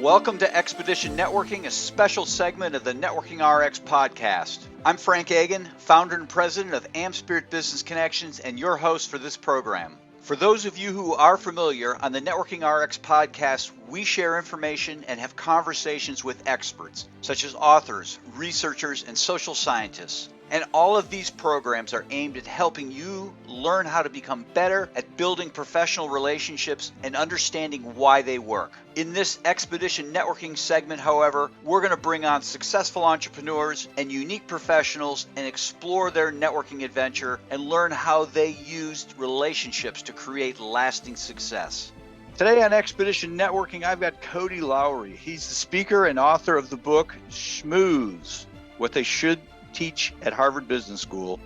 Welcome to Expedition Networking, a special segment of the Networking RX podcast. I'm Frank Agan, founder and president of AmSpirit Business Connections, and your host for this program. For those of you who are familiar, on the Networking RX podcast, we share information and have conversations with experts, such as authors, researchers, and social scientists. And all of these programs are aimed at helping you learn how to become better at building professional relationships and understanding why they work. In this Expedition Networking segment, however, we're going to bring on successful entrepreneurs and unique professionals and explore their networking adventure and learn how they used relationships to create lasting success. Today on Expedition Networking, I've got Cody Lowry. He's the speaker and author of the book Schmooze, What They Should Teach at Harvard Business School.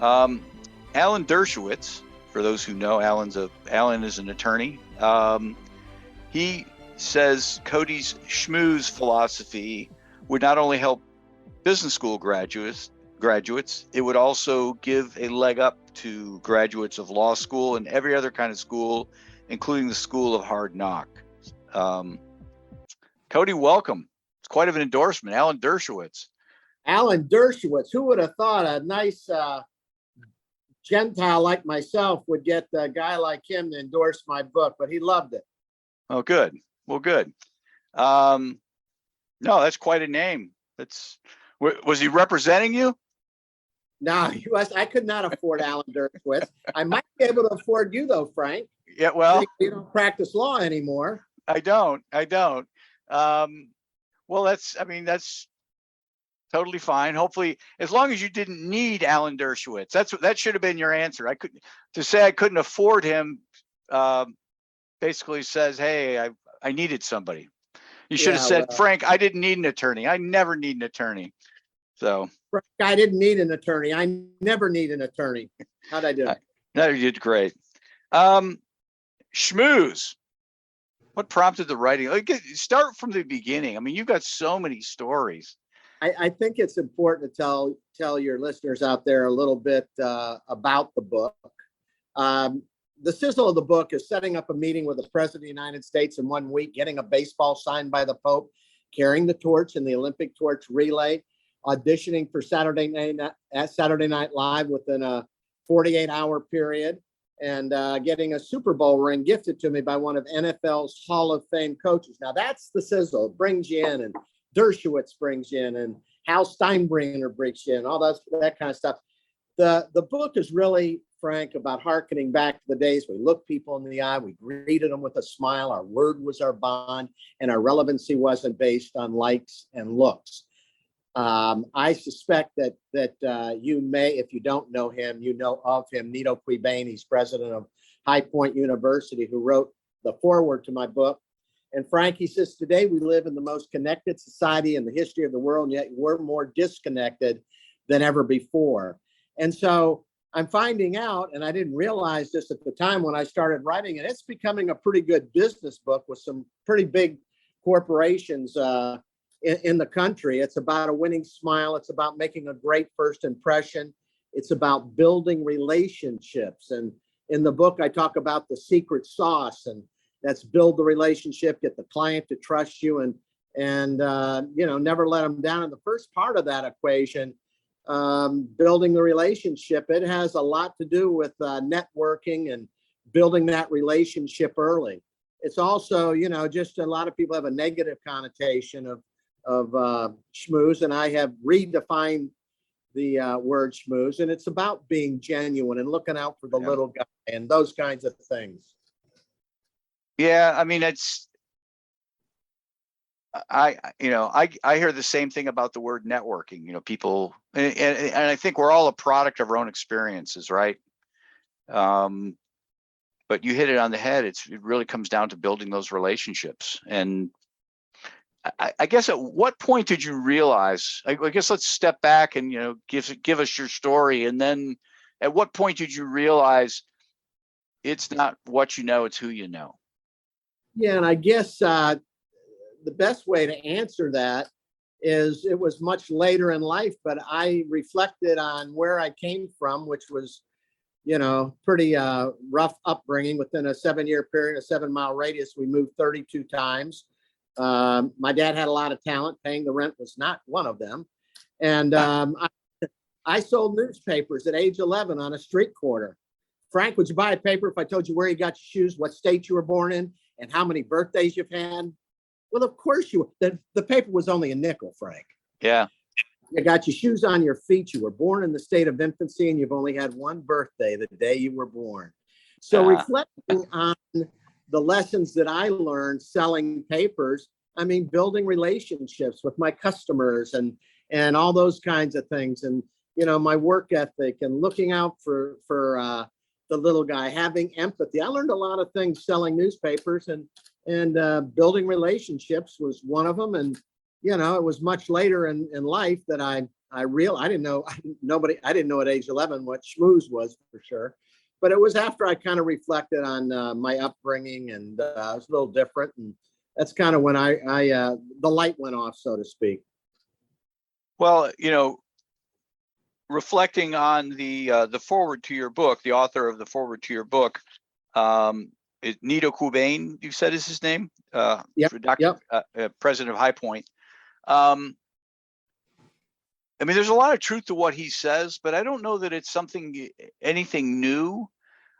Alan Dershowitz, for those who know, Alan is an attorney. He says Cody's schmooze philosophy would not only help business school graduates, it would also give a leg up to graduates of law school and every other kind of school, including the School of Hard Knock. Cody, welcome. It's quite of an endorsement. Alan Dershowitz. Alan Dershowitz, who would have thought a nice Gentile like myself would get a guy like him to endorse my book, but he loved it. Oh, good. Well, good. No, that's quite a name. Was he representing you? No, I could not afford Alan Dershowitz. I might be able to afford you though, Frank. Yeah, well, you don't practice law anymore. I don't. Well, that's totally fine. Hopefully, as long as you didn't need Alan Dershowitz, that should have been your answer. I couldn't afford him. Basically says, hey, I needed somebody. You should have said, Frank, I didn't need an attorney. I never need an attorney. So Frank, I didn't need an attorney. I never need an attorney. How'd I do? No, you did great. Schmooze. What prompted the writing? Start from the beginning. I mean, you've got so many stories. I think it's important to tell your listeners out there a little bit about the book. The sizzle of the book is setting up a meeting with the President of the United States in 1 week, getting a baseball signed by the Pope, carrying the torch in the Olympic torch relay, auditioning for Saturday Night Live within a 48-hour period, and getting a Super Bowl ring gifted to me by one of NFL's Hall of Fame coaches. Now that's the sizzle. It brings you in, and Dershowitz brings you in, and Hal Steinbrenner brings you in, all that kind of stuff. The book is really, Frank, about hearkening back to the days we looked people in the eye, we greeted them with a smile, our word was our bond, and our relevancy wasn't based on likes and looks. I suspect that you may, if you don't know him, you know of him, Nito Quibane. He's president of High Point University, who wrote the foreword to my book. And Frank, he says, today we live in the most connected society in the history of the world, and yet we're more disconnected than ever before. And so I'm finding out, and I didn't realize this at the time when I started writing it, it's becoming a pretty good business book with some pretty big corporations in the country. It's about a winning smile. It's about making a great first impression. It's about building relationships. And in the book, I talk about the secret sauce, and that's build the relationship, get the client to trust you, and never let them down. In the first part of that equation, building the relationship, it has a lot to do with networking and building that relationship early. It's also, just a lot of people have a negative connotation of schmooze, and I have redefined the word schmooze, and it's about being genuine and looking out for the little guy and those kinds of things. Yeah, I mean, I hear the same thing about the word networking. People, and I think we're all a product of our own experiences, right? But you hit it on the head. It really comes down to building those relationships. And I guess at what point did you realize? I guess let's step back and give us your story. And then, at what point did you realize it's not what you know, it's who you know? Yeah, and I guess the best way to answer that is it was much later in life, but I reflected on where I came from, which was, pretty rough upbringing. Within a 7-year period, a 7-mile radius, we moved 32 times. My dad had a lot of talent. Paying the rent was not one of them. And I sold newspapers at age 11 on a street corner. Frank, would you buy a paper if I told you where you got your shoes, what state you were born in, and how many birthdays you've had? Well, of course you would. The paper was only a nickel, Frank. Yeah. You got your shoes on your feet. You were born in the state of infancy, and you've only had one birthday, the day you were born. So reflecting on the lessons that I learned selling papers, I mean, building relationships with my customers and all those kinds of things. And, you know, my work ethic and looking out for the little guy, having empathy. I learned a lot of things selling newspapers, and building relationships was one of them. And, you know, it was much later in life that I didn't know at age 11 what schmooze was for sure. But it was after I kind of reflected on my upbringing, and it was a little different. And that's kind of when the light went off, so to speak. Well, you know, reflecting on the foreword to your book, the author of the foreword to your book, Nido Qubein, you said is his name? President of High Point. I mean, there's a lot of truth to what he says, but I don't know that it's anything new.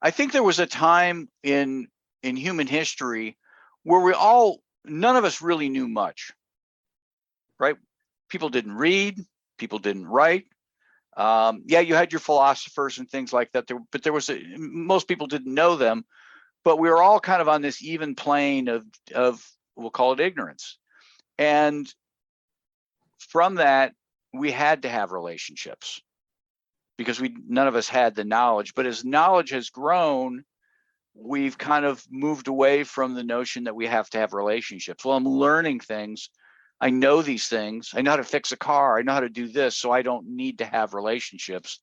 I think there was a time in human history where none of us really knew much, right? People didn't read, people didn't write. You had your philosophers and things like that, but most people didn't know them, but we were all kind of on this even plane of we'll call it ignorance. And from that, we had to have relationships because none of us had the knowledge. But as knowledge has grown, we've kind of moved away from the notion that we have to have relationships. Well, I'm learning things. I know these things. I know how to fix a car. I know how to do this, so I don't need to have relationships.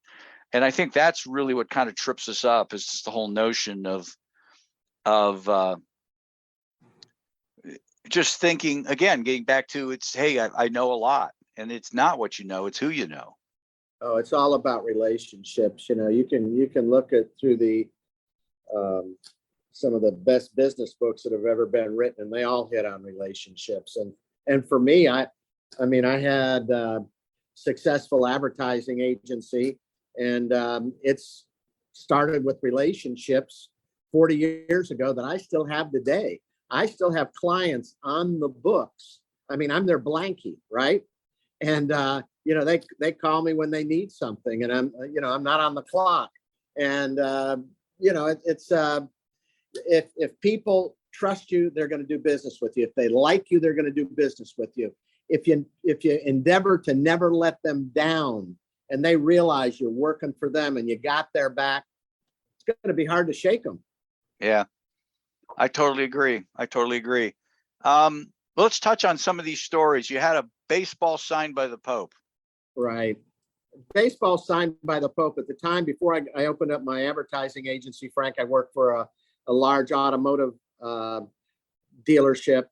And I think that's really what kind of trips us up, is just the whole notion of just thinking, again, getting back to hey, I know a lot. And it's not what you know, it's who you know. Oh, it's all about relationships. You know, you can look at through the some of the best business books that have ever been written, and they all hit on relationships. And for me, I had a successful advertising agency, and it's started with relationships 40 years ago that I still have today. I still have clients on the books. I mean, I'm their blankie, right? And, you know, they call me when they need something, and I'm not on the clock. And, you know, if people trust you, they're going to do business with you. If they like you, they're going to do business with you. If you endeavor to never let them down, and they realize you're working for them and you got their back, it's going to be hard to shake them. Yeah, I totally agree. Let's touch on some of these stories. You had a baseball signed by the Pope. Right. Baseball signed by the Pope. At the time, before I opened up my advertising agency, Frank, I worked for a large automotive dealership.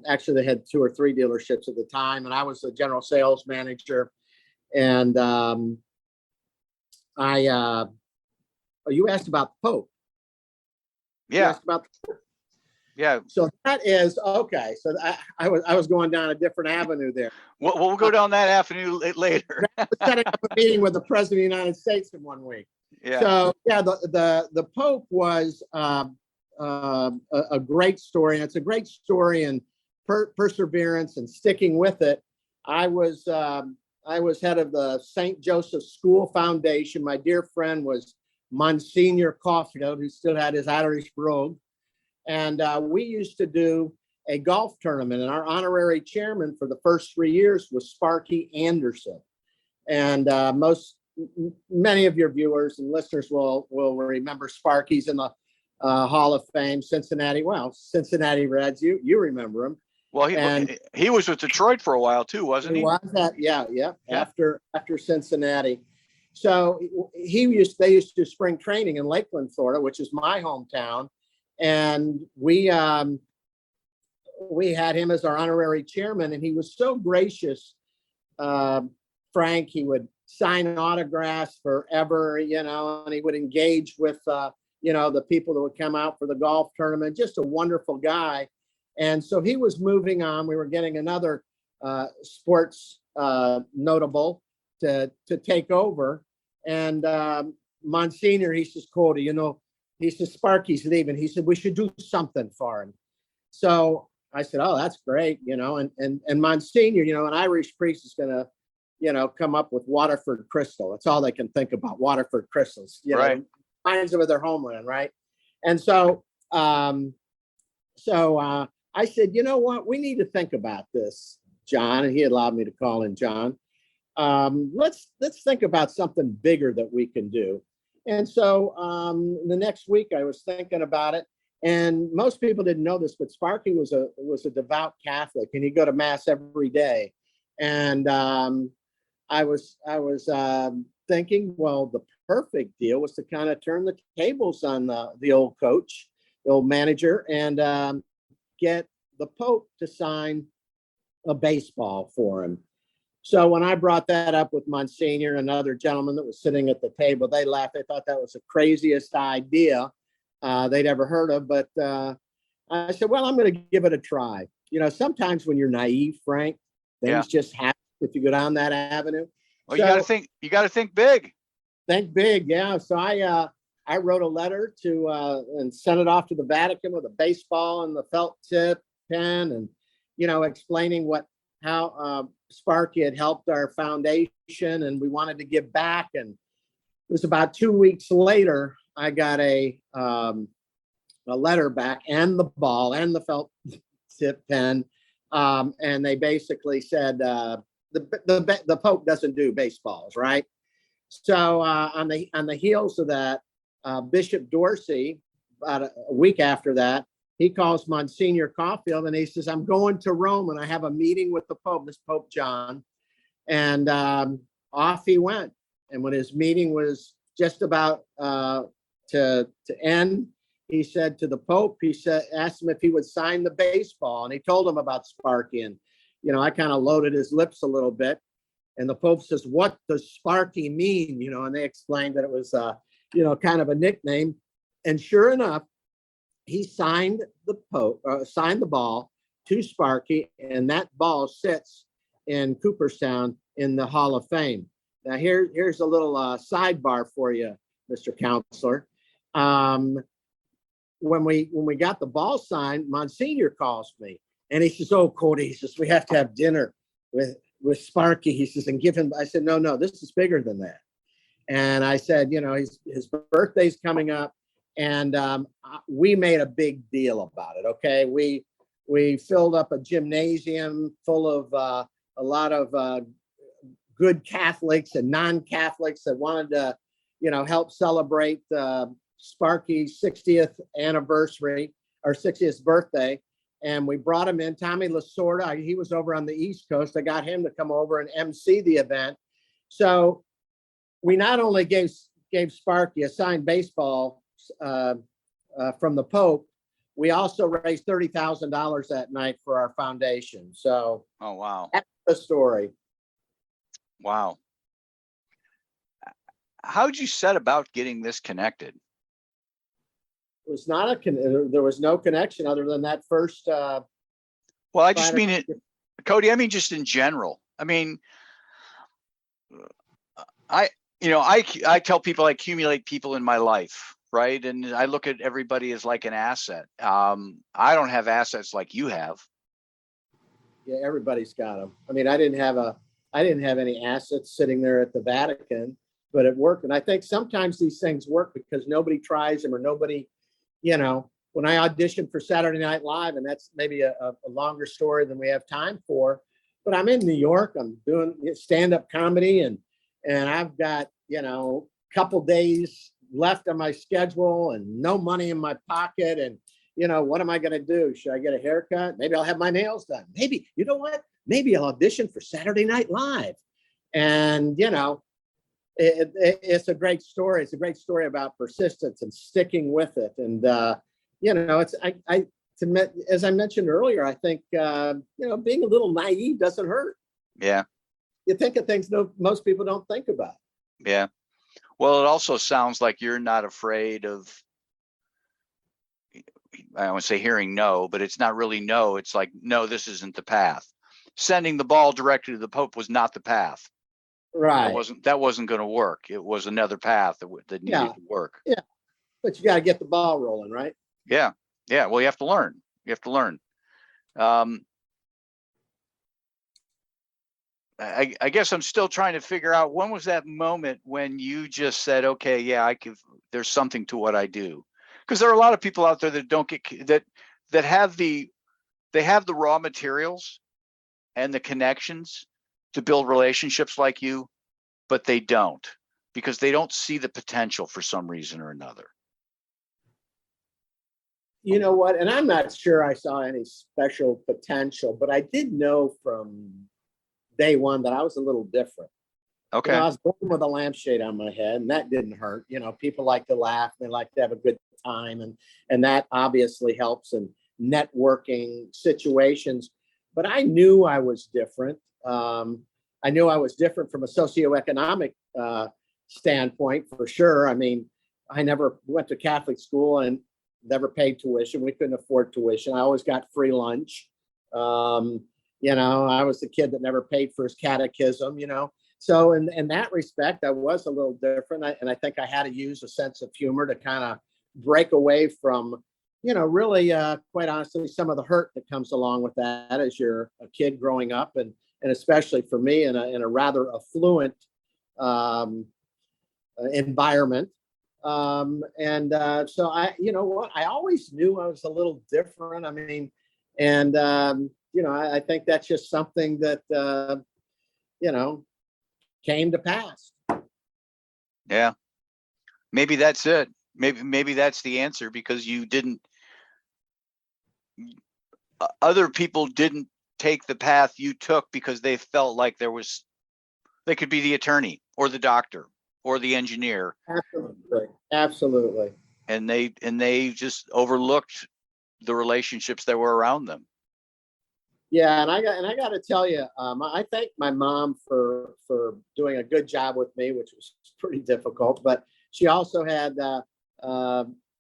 Actually, they had 2 or 3 dealerships at the time, and I was the general sales manager. And you asked about the Pope. Yeah. You asked about the Pope. Yeah. So that is okay. So I was going down a different avenue there. We'll go down that avenue later. Setting up a meeting with the President of the United States in 1 week. Yeah. So yeah, the Pope was a great story, and it's a great story in perseverance and sticking with it. I was head of the St. Joseph School Foundation. My dear friend was Monsignor Caulfield, who still had his Irish brogue. And we used to do a golf tournament, and our honorary chairman for the first 3 years was Sparky Anderson. And many of your viewers and listeners will remember Sparky's in the Hall of Fame, Cincinnati Reds. You remember him. Well, he was with Detroit for a while too, wasn't he? Was that? Yeah. After Cincinnati. So they used to do spring training in Lakeland, Florida, which is my hometown. And we had him as our honorary chairman, and he was so gracious, Frank. He would sign autographs forever, and he would engage with, the people that would come out for the golf tournament. Just a wonderful guy. And so he was moving on. We were getting another sports notable to take over. And Monsignor, he says, Cody, he says, Sparky's leaving. He said, we should do something for him. So I said, oh, that's great, and Monsignor, an Irish priest is going to, come up with Waterford crystal. That's all they can think about, Waterford crystals, right. Reminds them of their homeland, right? And so, I said, you know what, we need to think about this, John, and he allowed me to call in John. Let's think about something bigger that we can do. And so the next week I was thinking about it, and most people didn't know this, but Sparky was a devout Catholic, and he'd go to mass every day. And I was thinking, well, the perfect deal was to kind of turn the tables on the old coach, the old manager, and get the Pope to sign a baseball for him. So when I brought that up with Monsignor and another gentleman that was sitting at the table, they laughed. They thought that was the craziest idea they'd ever heard of. But I said, well, I'm going to give it a try. Sometimes when you're naive, Frank, things just happen if you go down that avenue. Well, so, you got to think big. Think big, yeah. So I wrote a letter to and sent it off to the Vatican with a baseball and the felt tip pen, and explaining how Sparky had helped our foundation, and we wanted to give back. And it was about 2 weeks later, I got a letter back, and the ball and the felt tip pen, and they basically said the Pope doesn't do baseballs, right? So on the heels of that, Bishop Dorsey, about a week after that, he calls Monsignor Caulfield and he says, I'm going to Rome and I have a meeting with the Pope, this Pope John. And off he went. And when his meeting was just about to end, he said to the Pope, asked him if he would sign the baseball. And he told him about Sparky. And, I kind of loaded his lips a little bit. And the Pope says, what does Sparky mean? And they explained that it was, kind of a nickname. And sure enough, he signed the ball to Sparky, and that ball sits in Cooperstown in the Hall of Fame. Now, here's a little sidebar for you, Mr. Counselor. When we got the ball signed, Monsignor calls me, and he says, "Oh, Cody," he says, "we have to have dinner with Sparky." He says, "and give him." I said, "No, this is bigger than that." And I said, his birthday's coming up. And we made a big deal about it. Okay, we filled up a gymnasium full of a lot of good Catholics and non-Catholics that wanted to, help celebrate Sparky's 60th anniversary or 60th birthday. And we brought him in. Tommy Lasorda, he was over on the East Coast. I got him to come over and MC the event. So we not only gave Sparky a signed baseball from the Pope, we also raised $30,000 that night for our foundation. So, oh wow, that's the story. Wow. How'd you set about getting this connected? It was there was no connection other than that first. Well, I just mean it, Cody. I mean, just in general. I mean, I tell people I accumulate people in my life. Right. And I look at everybody as like an asset. I don't have assets like you have. Yeah, everybody's got them. I mean, I didn't have any assets sitting there at the Vatican, but it worked. And I think sometimes these things work because nobody tries them, or nobody, when I auditioned for Saturday Night Live, and that's maybe a longer story than we have time for, but I'm in New York, I'm doing stand-up comedy, and I've got, a couple days left on my schedule and no money in my pocket. And, what am I going to do? Should I get a haircut? Maybe I'll have my nails done. Maybe, you know what? Maybe I'll audition for Saturday Night Live. And, it's a great story. It's a great story about persistence and sticking with it. And, as I mentioned earlier, I think, being a little naive doesn't hurt. Yeah. You think of things most people don't think about. Yeah. Well, it also sounds like you're not afraid of I want to say hearing no, but it's not really no. It's like, no, this isn't the path. Sending the ball directly to the Pope was not the path. Right. That wasn't going to work. It was another path that needed to work. Yeah. But you got to get the ball rolling, right? Yeah. Yeah. Well, you have to learn. I guess I'm still trying to figure out, when was that moment when you just said, okay, yeah, there's something to what I do. Because there are a lot of people out there that don't get that have the raw materials and the connections to build relationships like you, but they don't, because they don't see the potential for some reason or another. You know what? And I'm not sure I saw any special potential, but I did know from day one that I was a little different. Okay. You know, I was born with a lampshade on my head, and that didn't hurt. You know, people like to laugh, they like to have a good time, and that obviously helps in networking situations. But I knew I was different. I knew I was different from a socioeconomic standpoint, for sure. I mean, I never went to Catholic school and never paid tuition. We couldn't afford tuition. I always got free lunch. You know, I was the kid that never paid for his catechism, you know. So in that respect, I was a little different. And I think I had to use a sense of humor to kind of break away from, you know, really, quite honestly, some of the hurt that comes along with that as you're a kid growing up. And especially for me in a rather affluent environment. So you know what, I always knew I was a little different. I mean, and, you know, I think that's just something that, you know, came to pass. Yeah. Maybe that's it. Maybe that's the answer, because other people didn't take the path you took because they felt like they could be the attorney or the doctor or the engineer. Absolutely. And they just overlooked the relationships that were around them. Yeah, and I got to tell you, I thank my mom for doing a good job with me, which was pretty difficult. But she also had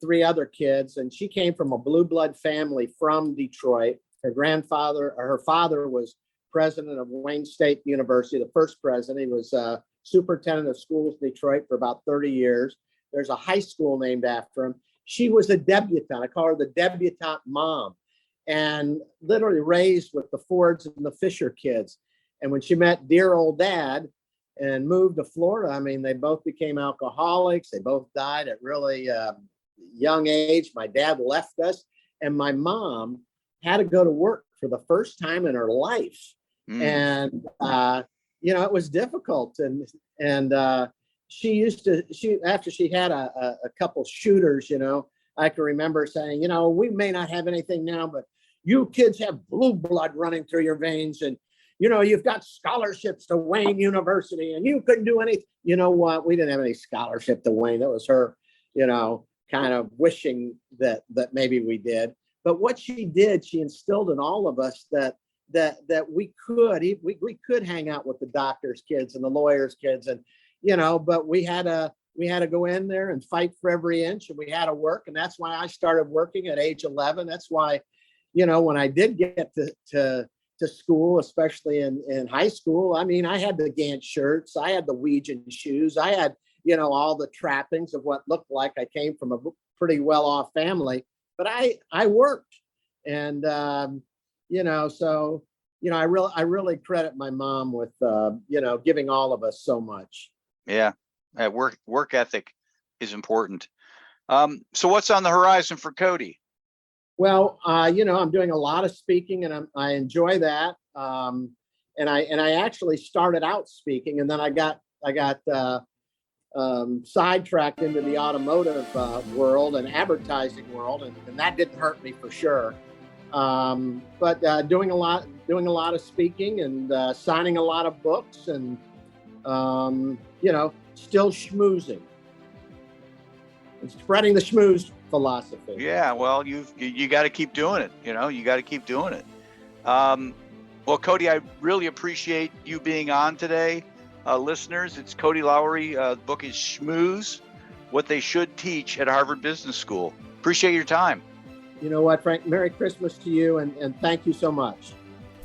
3 other kids, and she came from a blue blood family from Detroit. Her father was president of Wayne State University, the first president. He was superintendent of schools in Detroit for about 30 years. There's a high school named after him. She was a debutante. I call her the debutante mom. And literally raised with the Fords and the Fisher kids. And when she met dear old dad and moved to Florida, I mean, they both became alcoholics. They both died at really young age. My dad left us, and my mom had to go to work for the first time in her life. And, you know, it was difficult. And she after she had a couple shooters, you know, I can remember saying, you know, we may not have anything now, but you kids have blue blood running through your veins. And, you know, you've got scholarships to Wayne University, and you couldn't do anything. You know what? We didn't have any scholarship to Wayne. That was her, you know, kind of wishing that maybe we did. But what she did, she instilled in all of us that we could hang out with the doctor's kids and the lawyer's kids. And, you know, but we had to go in there and fight for every inch, and we had to work. And that's why I started working at age 11. That's why, you know, when I did get to school, especially in high school, I mean, I had the Gant shirts, I had the Ouija shoes, I had, you know, all the trappings of what looked like I came from a pretty well-off family, but I worked. And, you know, so, you know, I really credit my mom with, you know, giving all of us so much. Yeah. Work ethic is important. So what's on the horizon for Cody? Well, you know, I'm doing a lot of speaking, and I enjoy that. And I actually started out speaking, and then I got sidetracked into the automotive world and advertising world, and that didn't hurt me for sure. But doing a lot of speaking and signing a lot of books, and you know, still schmoozing and spreading the schmooze philosophy. Yeah, well, you got to keep doing it. You know, you got to keep doing it. Well, Cody, I really appreciate you being on today. Listeners, it's Cody Lowry. The book is Schmooze, What They Should Teach at Harvard Business School. Appreciate your time. You know what, Frank? Merry Christmas to you, and thank you so much.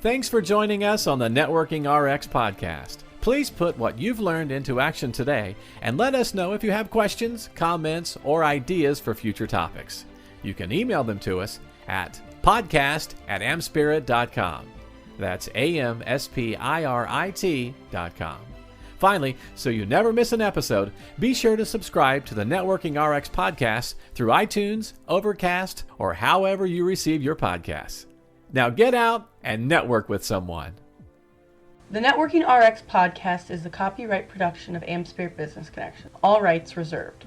Thanks for joining us on the Networking RX podcast. Please put what you've learned into action today and let us know if you have questions, comments, or ideas for future topics. You can email them to us at podcast@amspirit.com. That's AMSPIRIT.com. Finally, so you never miss an episode, be sure to subscribe to the Networking RX podcast through iTunes, Overcast, or however you receive your podcasts. Now get out and network with someone. The Networking RX podcast is the copyright production of AmSpirit Business Connection. All rights reserved.